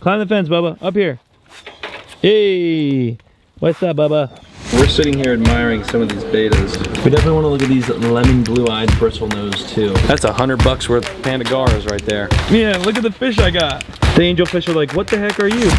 Climb the fence, Bubba. Up here. Hey. What's up, Bubba? We're sitting here admiring some of these betas. We definitely want to look at these lemon blue-eyed bristlenose too. That's $100 worth of Pandagaras right there. Yeah, look at the fish I got. The angelfish are like, what the heck are you?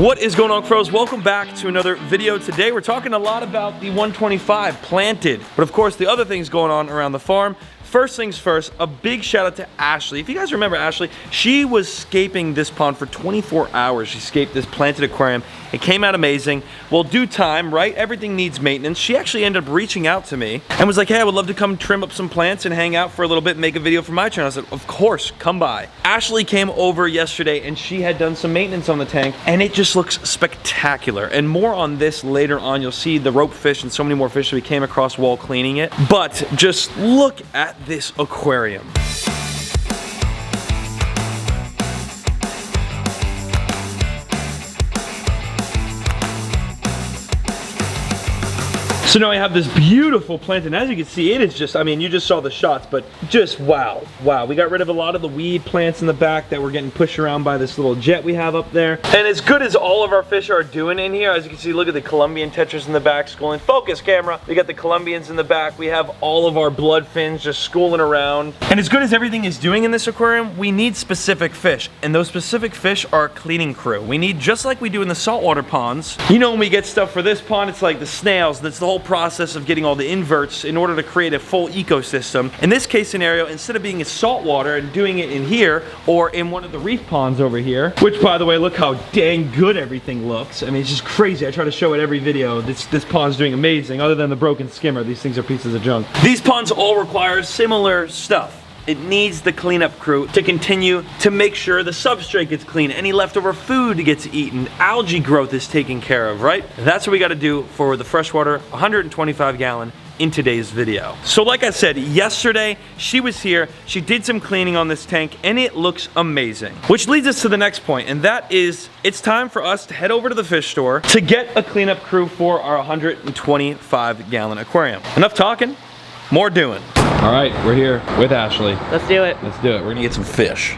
What is going on, pros? Welcome back to another video. Today we're talking a lot about the 125 planted, but of course the other things going on around the farm. First things first, a big shout out to Ashley. If you guys remember Ashley, she was scaping this pond for 24 hours. She scaped this planted aquarium. It came out amazing. Well, due time, right? Everything needs maintenance. She actually ended up reaching out to me and was like, hey, I would love to come trim up some plants and hang out for a little bit and make a video for my channel. I said, of course, come by. Ashley came over yesterday and she had done some maintenance on the tank and it just looks spectacular. And more on this later on. You'll see the rope fish and so many more fish that we came across while cleaning it. But just look at this aquarium. So now I have this beautiful plant, and as you can see, it is just, I mean, you just saw the shots, but just wow. Wow, we got rid of a lot of the weed plants in the back that were getting pushed around by this little jet we have up there. And as good as all of our fish are doing in here, as you can see, look at the Colombian tetras in the back schooling. Focus, camera. We got the Colombians in the back. We have all of our blood fins just schooling around. And as good as everything is doing in this aquarium, we need specific fish. And those specific fish are a cleaning crew. We need, just like we do in the saltwater ponds, you know, when we get stuff for this pond, it's like the snails, that's the whole process of getting all the inverts in order to create a full ecosystem. In this case scenario, instead of being in saltwater and doing it in here or in one of the reef ponds over here, which by the way, look how dang good everything looks. I mean, it's just crazy. I try to show it every video. This pond's doing amazing. Other than the broken skimmer, these things are pieces of junk. These ponds all require similar stuff. It needs the cleanup crew to continue to make sure the substrate gets clean, any leftover food gets eaten, algae growth is taken care of, right? That's what we gotta do for the freshwater 125 gallon in today's video. So like I said, yesterday she was here, she did some cleaning on this tank and it looks amazing. Which leads us to the next point, and that is it's time for us to head over to the fish store to get a cleanup crew for our 125 gallon aquarium. Enough talking, more doing. All right, we're here with Ashley. Let's do it. Let's do it. We're gonna get some fish.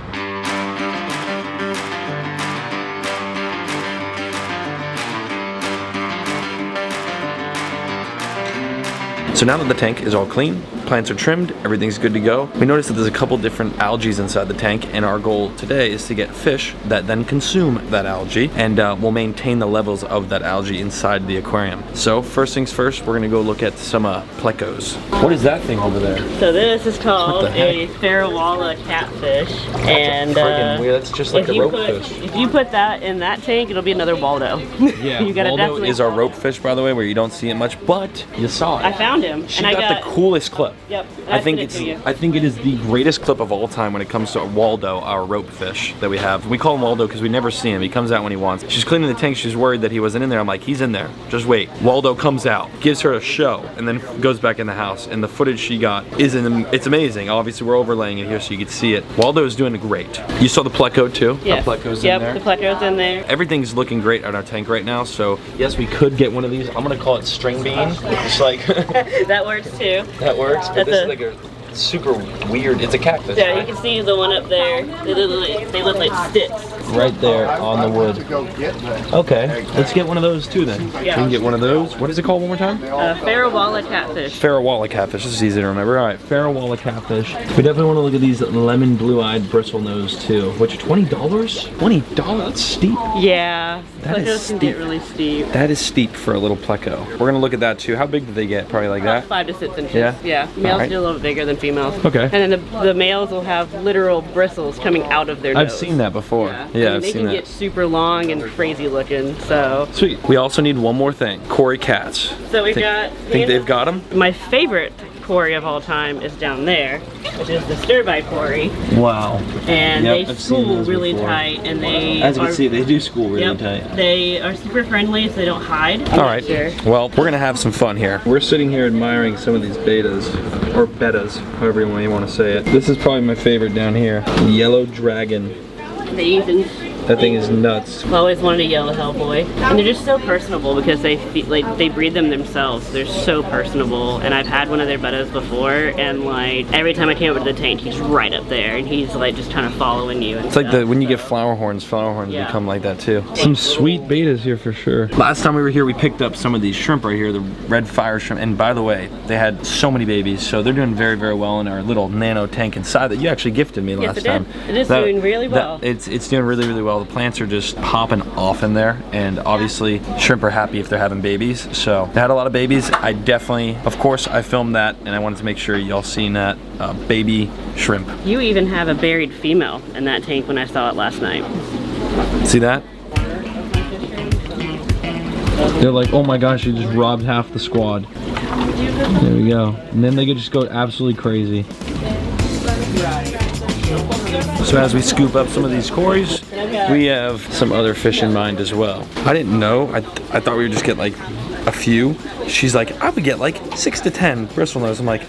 So now that the tank is all clean, plants are trimmed, everything's good to go, we noticed that there's a couple different algae inside the tank, and our goal today is to get fish that then consume that algae and will maintain the levels of that algae inside the aquarium. So first things first, we're gonna go look at some plecos. What is that thing over there? So this is called a Farawalla catfish, and that's just like a rope fish. If you put that in that tank, it'll be another Waldo. Yeah, you gotta Waldo definitely is our rope fish, by the way, where you don't see it much, but you saw it. I found him. She got the coolest clip. Yep. I think it is the greatest clip of all time when it comes to Waldo, our rope fish that we have. We call him Waldo because we never see him. He comes out when he wants. She's cleaning the tank. She's worried that he wasn't in there. I'm like, he's in there. Just wait. Waldo comes out, gives her a show, and then goes back in the house. And the footage she got it's amazing. Obviously, we're overlaying it here so you can see it. Waldo is doing great. You saw the pleco too? Yes. The pleco's in there. Yep, the pleco's in there. Everything's looking great on our tank right now. So yes, we could get one of these. I'm gonna call it string bean. It's like that works too. That works, but this is like a super weird, it's a cactus. Yeah, right? you can see the one up there. They look like sticks. Right there on the wood. Okay, let's get one of those too then. Yeah. We can get one of those. What is it called one more time? Farawalla catfish. Farawalla catfish, this is easy to remember. All right, Farawalla catfish. We definitely want to look at these lemon blue-eyed bristlenose too, which are $20? $20? That's steep. Yeah, that is plecos can get really steep. That is steep for a little pleco. We're gonna look at that too. How big do they get? Probably like About that? 5 to 6 inches. Yeah? Yeah, males Right. get a little bigger than females. Okay. And then the males will have literal bristles coming out of their nose. I've seen that before. Yeah, I've they seen can that. get super long and crazy looking, so. Sweet. We also need one more thing. Cory cats. So we've got. Think they've got them? My favorite Cory of all time is down there, which is the stir-by Cory. Wow. And Yep, they I've seen school those really before. tight, and they As you can see, they do school really tight. They are super friendly, so they don't hide. All right. Well, we're gonna have some fun here. We're sitting here admiring some of these betas, or bettas, however you want to say it. This is probably my favorite down here. Yellow dragon. They even That thing is nuts. I've always wanted a yellow Hellboy. And they're just so personable because they breed them themselves. They're so personable. And I've had one of their buddos before, and like every time I came over to the tank, he's right up there and he's like just kind of following you. And it's like when you get flower horns become like that too. Some sweet betas here for sure. Last time we were here, we picked up some of these shrimp right here, the red fire shrimp. And by the way, they had so many babies, so they're doing very, very well in our little nano tank inside that you actually gifted me last time. It is doing really well. It's doing really, really well. The plants are just popping off in there, and obviously shrimp are happy if they're having babies. So they had a lot of babies. I definitely, of course, I filmed that, and I wanted to make sure y'all seen that baby shrimp. You even have a buried female in that tank when I saw it last night. See that? They're like, oh my gosh, you just robbed half the squad. There we go. And then they could just go absolutely crazy. So as we scoop up some of these cories, we have some other fish in mind as well. I didn't know. I thought we would just get like a few. She's like, I would get like 6 to 10 bristlenose. I'm like,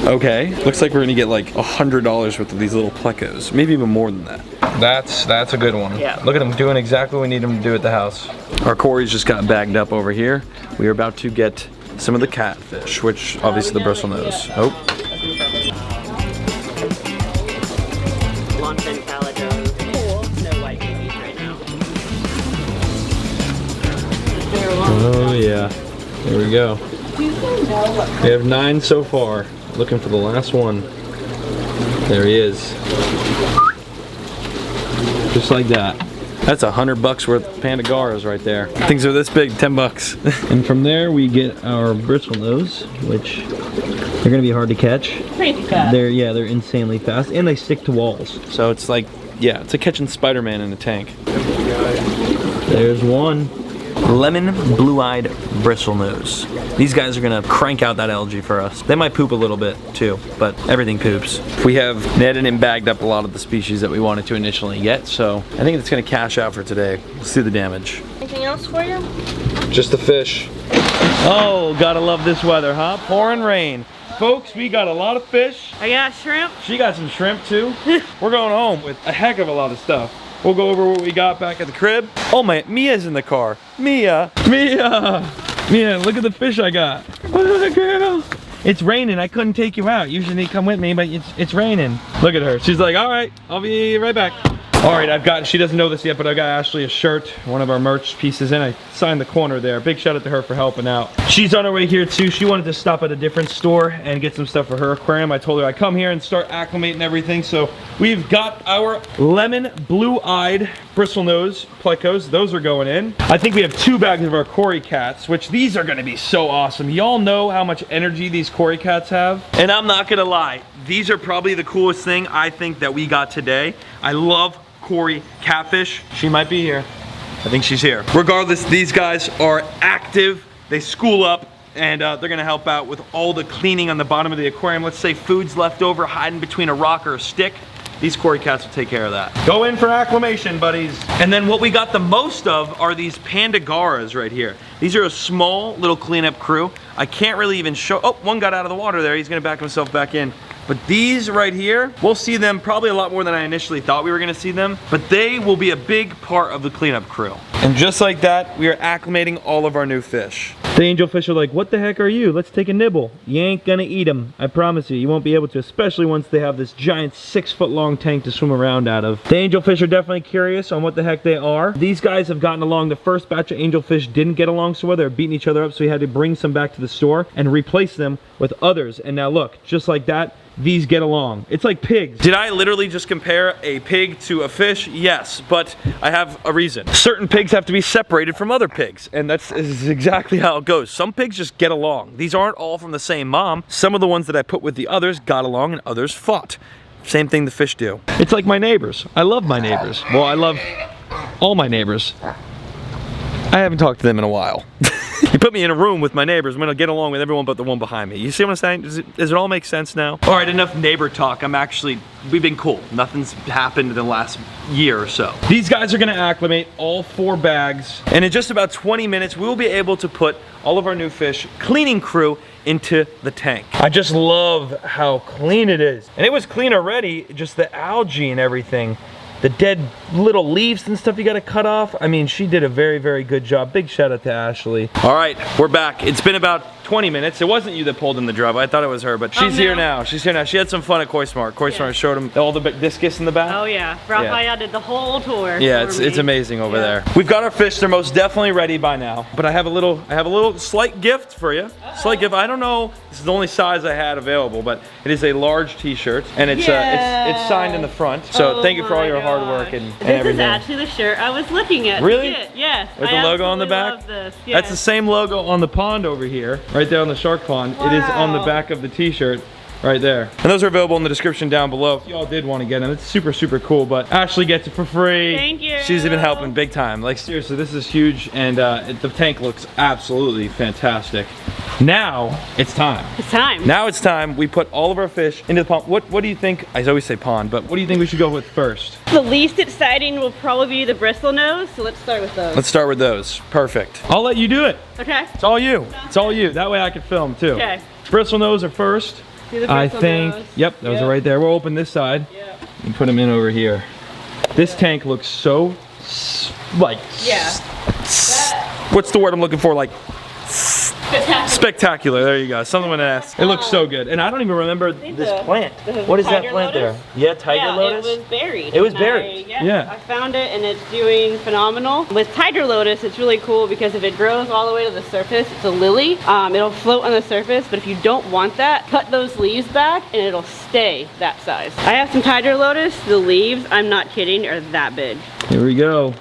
okay. Looks like we're gonna get like $100 worth of these little plecos. Maybe even more than that. That's a good one. Yeah. Look at them doing exactly what we need them to do at the house. Our cories just got bagged up over here. We are about to get some of the catfish, which obviously the bristlenose. Oh. Longfin calico, cool, no white babies right now. Oh yeah, there we go. We have 9 so far. Looking for the last one. There he is. Just like that. That's $100 worth of Pandagaras right there. Things are this big, 10 bucks. And from there we get our bristlenose, which they're gonna be hard to catch. Crazy fast. They're insanely fast, and they stick to walls. So it's like, yeah, it's like catching Spider-Man in a tank. There's one. Lemon blue-eyed bristlenose. These guys are gonna crank out that algae for us. They might poop a little bit too, but everything poops. We have netted and bagged up a lot of the species that we wanted to initially get, so I think it's gonna cash out for today. Let's do the damage. Anything else for you? Just the fish. Oh, gotta love this weather, huh? Pouring rain. Folks, we got a lot of fish. I got shrimp. She got some shrimp too. We're going home with a heck of a lot of stuff. We'll go over what we got back at the crib. Oh my, Mia's in the car. Mia, look at the fish I got. What, girl? It's raining, I couldn't take you out. Usually you come with me, but it's raining. Look at her, she's like, all right, I'll be right back. All right, she doesn't know this yet, but I got Ashley a shirt, one of our merch pieces, and I signed the corner there. Big shout out to her for helping out. She's on her way here too. She wanted to stop at a different store and get some stuff for her aquarium. I told her I'd come here and start acclimating everything. So we've got our lemon blue-eyed bristlenose plecos. Those are going in. I think we have 2 bags of our cory cats, which these are gonna be so awesome. Y'all know how much energy these cory cats have. And I'm not gonna lie, these are probably the coolest thing I think that we got today. I love cory catfish. She might be here. I think she's here. Regardless, these guys are active. They school up, and they're gonna help out with all the cleaning on the bottom of the aquarium. Let's say food's left over hiding between a rock or a stick. These cory cats will take care of that. Go in for acclimation, buddies. And then what we got the most of are these Pandagaras right here. These are a small little cleanup crew. I can't really even show, oh, one got out of the water there. He's gonna back himself back in. But these right here, we'll see them probably a lot more than I initially thought we were gonna see them, but they will be a big part of the cleanup crew. And just like that, we are acclimating all of our new fish. The angelfish are like, what the heck are you? Let's take a nibble. You ain't gonna eat them. I promise you, you won't be able to, especially once they have this giant 6-foot long tank to swim around out of. The angelfish are definitely curious on what the heck they are. These guys have gotten along. The first batch of angelfish didn't get along so well. They were beating each other up, so we had to bring some back to the store and replace them with others. And now look, just like that, these get along. It's like pigs. Did I literally just compare a pig to a fish? Yes, but I have a reason. Certain pigs have to be separated from other pigs, and that's exactly how it goes. Some pigs just get along. These aren't all from the same mom. Some of the ones that I put with the others got along and others fought. Same thing the fish do. It's like my neighbors. I love my neighbors. Well, I love all my neighbors. I haven't talked to them in a while. You put me in a room with my neighbors, I'm gonna get along with everyone but the one behind me. You see what I'm saying? Does it all make sense now? All right, enough neighbor talk. We've been cool. Nothing's happened in the last year or so. These guys are gonna acclimate all 4 bags, and in just about 20 minutes, we will be able to put all of our new fish cleaning crew into the tank. I just love how clean it is. And it was clean already, just the algae and everything the dead little leaves and stuff you gotta cut off. I mean, she did a very, very good job. Big shout out to Ashley. All right, we're back. It's been about 20 minutes. It wasn't you that pulled in the drop. I thought it was her, but she's here now. She's here now. She had some fun at Koi Smart. Koi Smart showed them all the discus in the back. Oh yeah, Raphael did the whole tour. Yeah, it's amazing over there. We've got our fish. They're most definitely ready by now. But I have a little slight gift for you. Slight gift. I don't know. This is the only size I had available, but it is a large T-shirt, and it's signed in the front. So thank you for all your hard work and everything. This is actually the shirt I was looking at. Really? Yes. With the logo on the back? Love this. Yes. That's the same logo on the pond over here, right there on the shark pond. Wow. It is on the back of the T-shirt. Right there. And those are available in the description down below if y'all did want to get them. It's super, super cool, but Ashley gets it for free. Thank you. She's been helping big time. Like seriously, this is huge, and the tank looks absolutely fantastic. Now, it's time. It's time. Now it's time. We put all of our fish into the pond. What do you think? I always say pond, but what do you think we should go with first? The least exciting will probably be the bristle nose, so let's start with those. Let's start with those. Perfect. I'll let you do it. Okay. It's all you. It's all you. That way I can film too. Okay. Bristle nose are first. I think, yep, those are right there. We'll open this side and put them in over here. This tank looks so, like, what's the word I'm looking for? Like, spectacular. There you go. Something with an S. It looks so good. And I don't even remember this plant. What is that plant there? Yeah, tiger lotus? It was buried. It was buried. I found it and it's doing phenomenal. With tiger lotus, it's really cool because if it grows all the way to the surface, it's a lily. It'll float on the surface, but if you don't want that, cut those leaves back and it'll stay that size. I have some tiger lotus. The leaves, I'm not kidding, are that big. Here we go.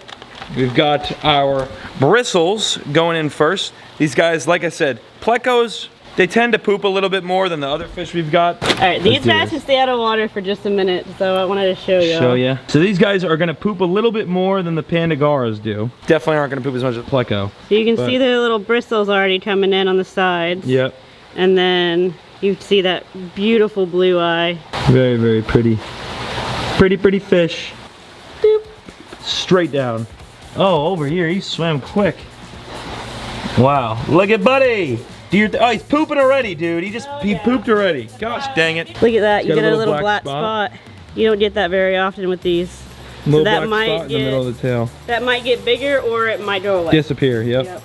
We've got our bristles going in first. These guys, like I said, plecos, they tend to poop a little bit more than the other fish we've got. All right, these guys can stay out of water for just a minute, so I wanted to show you. So these guys are gonna poop a little bit more than the Pandagaras do. Definitely aren't gonna poop as much as pleco. So you can see the little bristles already coming in on the sides. Yep. And then you see that beautiful blue eye. Very, very pretty. Pretty, pretty fish. Doop. Straight down. Oh, over here, he swam quick. Wow, look at Buddy. Oh, he's pooping already, dude. He pooped already. Gosh dang it. Look at that, you get a little black spot. You don't get that very often with these. Little black spot in the middle of the tail. That might get bigger or it might go away. Disappear, yep.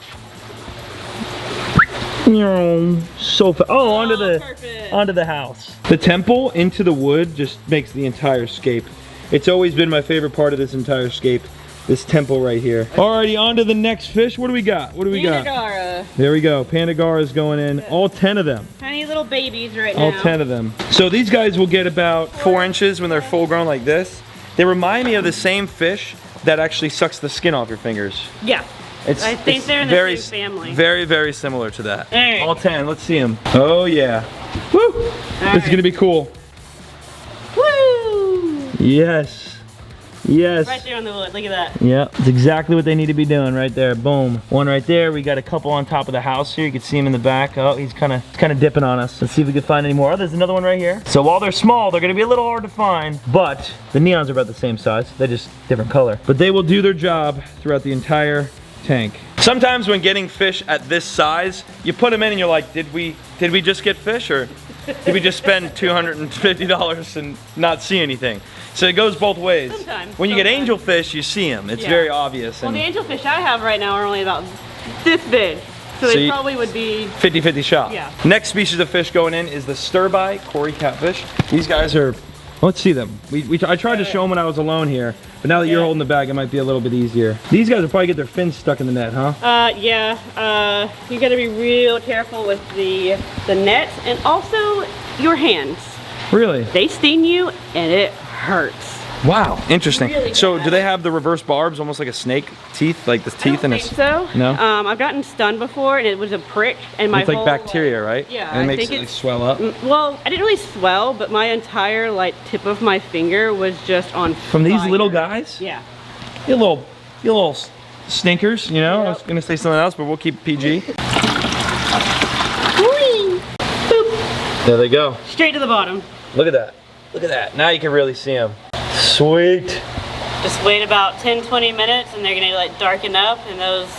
So fast. Oh, onto the house. The temple into the wood just makes the entire scape. It's always been my favorite part of this entire scape. This temple right here. Alrighty, on to the next fish. What do we got? What do we got? Pandagara. There we go. Pandagara's going in. All 10 of them. Tiny little babies right now. All 10 of them. So these guys will get about 4 inches when they're full grown like this. They remind me of the same fish that actually sucks the skin off your fingers. Yeah. I think they're in the same family. Very, very similar to that. Right. All 10. Let's see them. Oh, yeah. Woo! This is going to be cool. Woo! Yes. Yes. Right there on the wood, look at that. Yeah, it's exactly what they need to be doing right there. Boom. One right there. We got a couple on top of the house here. You can see him in the back. Oh, he's kind of dipping on us. Let's see if we can find any more. Oh, there's another one right here. So while they're small, they're going to be a little hard to find, but the neons are about the same size. They're just different color. But they will do their job throughout the entire tank. Sometimes when getting fish at this size, you put them in and you're like, did we just get fish, or did we just spend $250 and not see anything? So it goes both ways. Sometimes. When you get angelfish, you see them. It's very obvious. Well, the angelfish I have right now are only about this big. So they probably would be 50-50 shot. Yeah. Next species of fish going in is the stir-by Cory catfish. These guys are, let's see them. I tried to show them when I was alone here, but now that you're holding the bag, it might be a little bit easier. These guys will probably get their fins stuck in the net, huh? Yeah. You gotta be real careful with the nets and also your hands. Really? They sting you and it hurts. Wow, interesting. Really so bad. do they have the reverse barbs, almost like a snake teeth, like the teeth in a? I don't think so. No. I've gotten stung before, and it was a prick, and my it's like bacteria, right? Yeah. And it makes it like swell up. Well, I didn't really swell, but my entire tip of my finger was just on From these little guys? Yeah. You little stinkers, you know? Yep. I was gonna say something else, but we'll keep PG. There they go. Straight to the bottom. Look at that. Look at that. Now you can really see them. Sweet. Just wait about 10-20 minutes and they're gonna darken up and those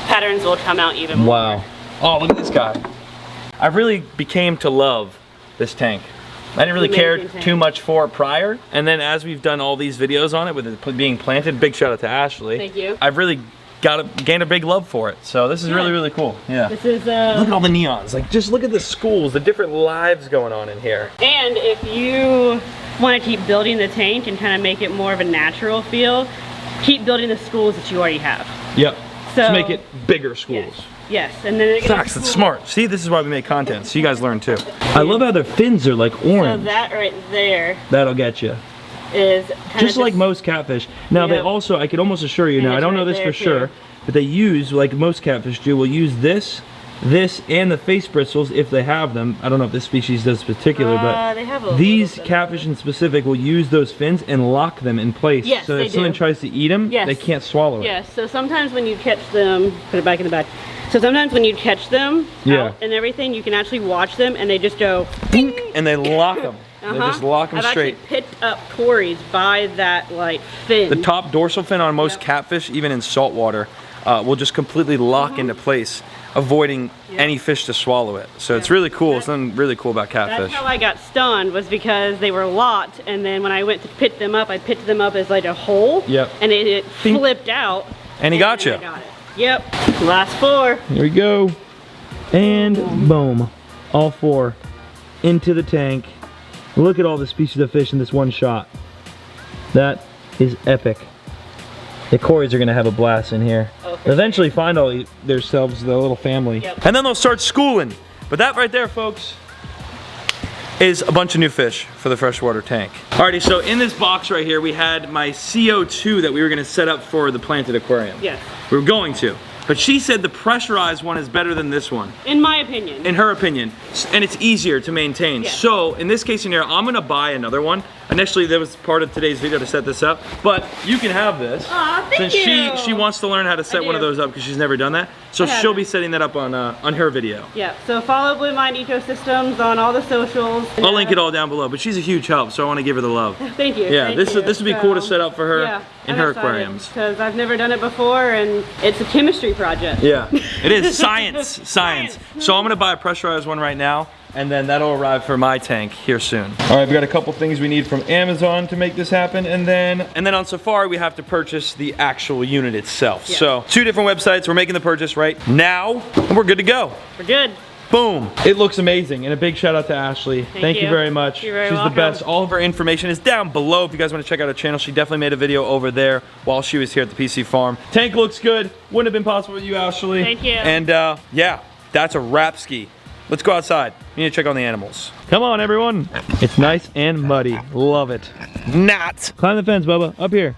patterns will come out even more. Wow. Oh, look at this guy. I really became to love this tank. I didn't really care Amazing tank. too much for it prior. And then as we've done all these videos on it with it being planted, big shout out to Ashley. Thank you. I've really gained a big love for it. So this is really, really cool. Yeah. This is Look at all the neons. Like, just look at the schools, the different lives going on in here. And if you want to keep building the tank and kind of make it more of a natural feel, keep building the schools that you already have. Yep. So Just make it bigger schools. Yes, and then it Facts, it's smart. See, this is why we make content, so you guys learn too. I love how their fins are like orange. So that right there That'll get you. is Just like most catfish. Now they Yep. also, I could almost assure you, And now I it's don't know right this there, for sure, too. but they use, like most catfish do, will use this, and the face bristles if they have them. I don't know if this species does particular, but they have a these little bit. catfish in specific will use those fins and lock them in place. Yes, so they if something do. tries to eat them, Yes. they can't swallow it. Yes, so sometimes when you catch them, put it back in the bag. So sometimes when you catch them Yeah. out and everything, you can actually watch them and they just go Dink, and they lock them. They just lock them I've straight. actually picked up quarries by that like fin. The top dorsal fin on most catfish, even in salt water, will just completely lock into place, avoiding any fish to swallow it. So it's really cool. It's something really cool about catfish. That's how I got stunned, was because they were locked, and then when I went to pick them up, I picked them up as like a hole. Yep. And it Bing. flipped out. And he got then you. I got it. Yep. Last 4. Here we go. And boom. All 4 into the tank. Look at all the species of fish in this one shot. That is epic. The Cories are gonna have a blast in here. Oh, for They'll eventually find all themselves, their little family. Yep. And then they'll start schooling. But that right there, folks, is a bunch of new fish for the freshwater tank. Alrighty, so in this box right here, we had my CO2 that we were gonna set up for the planted aquarium. Yes. We were going to. But she said the pressurized one is better than this one. In my opinion. In her opinion, and it's easier to maintain. Yeah. So in this case scenario, I'm gonna buy another one. Initially, that was part of today's video to set this up, but you can have this. Aw, thank Since you. she wants to learn how to set I one of do. those up because she's never done that. So I haven't. she'll be setting that up on her video. Yeah, so follow Blue Mind Ecosystems on all the socials. I'll link it all down below, but she's a huge help, so I want to give her the love. Thank you. Yeah, thank this you. would be cool to set up for her in her aquariums. Because I've never done it before, and it's a chemistry project. Yeah, it is science. So I'm gonna buy a pressurized one right now, and then that'll arrive for my tank here soon. All right, we got a couple things we need from Amazon to make this happen, and then on Safari we have to purchase the actual unit itself. Yeah. So 2 different websites. We're making the purchase right now, and we're good to go. We're good. Boom. It looks amazing, and a big shout out to Ashley. Thank you you. very much. You're very She's welcome. the best. All of her information is down below if you guys want to check out her channel. She definitely made a video over there while she was here at the PC farm. Tank looks good. Wouldn't have been possible with you, Ashley. Thank you. And yeah, that's a wrap ski. Let's go outside. We need to check on the animals. Come on, everyone. It's nice and muddy. Love it. Not. Climb the fence, Bubba. Up here.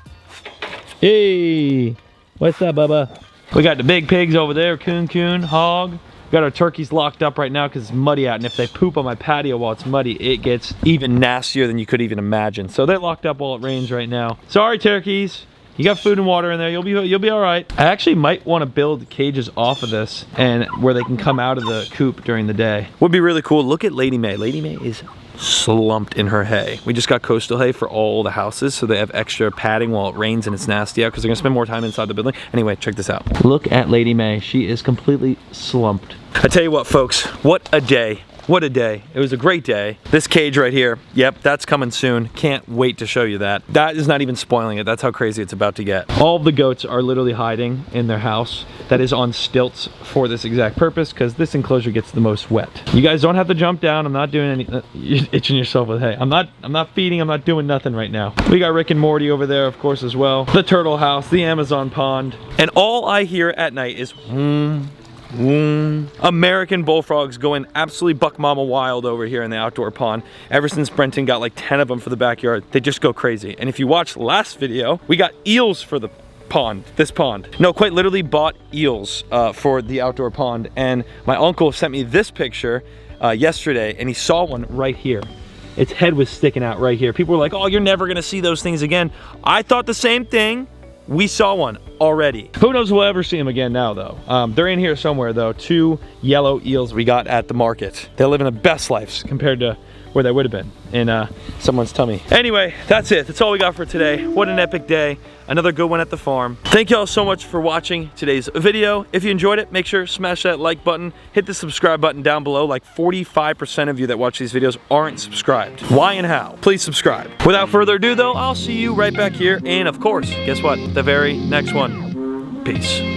Hey. What's up, Bubba? We got the big pigs over there. Coon, hog. We got our turkeys locked up right now because it's muddy out, and if they poop on my patio while it's muddy, it gets even nastier than you could even imagine. So they're locked up while it rains right now. Sorry, turkeys. You got food and water in there. You'll be all right. I actually might want to build cages off of this and where they can come out of the coop during the day. Would be really cool. Look at Lady May. Lady May is slumped in her hay. We just got coastal hay for all the houses, so they have extra padding while it rains and it's nasty out because they're gonna spend more time inside the building. Anyway, check this out. Look at Lady May. She is completely slumped. I tell you what, folks, what a day. What a day. It was a great day. This cage right here, yep, that's coming soon. Can't wait to show you that. That is not even spoiling it. That's how crazy it's about to get. All of the goats are literally hiding in their house that is on stilts for this exact purpose because this enclosure gets the most wet. You guys don't have to jump down. I'm not doing any, you're itching yourself with hay. I'm not feeding, I'm not doing nothing right now. We got Rick and Morty over there, of course, as well. The turtle house, the Amazon pond. And all I hear at night is American bullfrogs going absolutely buck mama wild over here in the outdoor pond. Ever since Brenton got like 10 of them for the backyard, they just go crazy. And if you watched last video, we got eels for the pond, this pond. No, quite literally bought eels for the outdoor pond. And my uncle sent me this picture yesterday, and he saw one right here. Its head was sticking out right here. People were like, oh, you're never gonna see those things again. I thought the same thing. We saw one already. Who knows if we'll ever see them again now, though. They're in here somewhere, though. 2 yellow eels we got at the market. They're living the best lives compared to where they would have been, in someone's tummy. Anyway, that's it. That's all we got for today. What an epic day. Another good one at the farm. Thank y'all so much for watching today's video. If you enjoyed it, make sure to smash that like button, hit the subscribe button down below. Like 45% of you that watch these videos aren't subscribed. Why and how? Please subscribe. Without further ado though, I'll see you right back here, and of course, guess what? The very next one. Peace.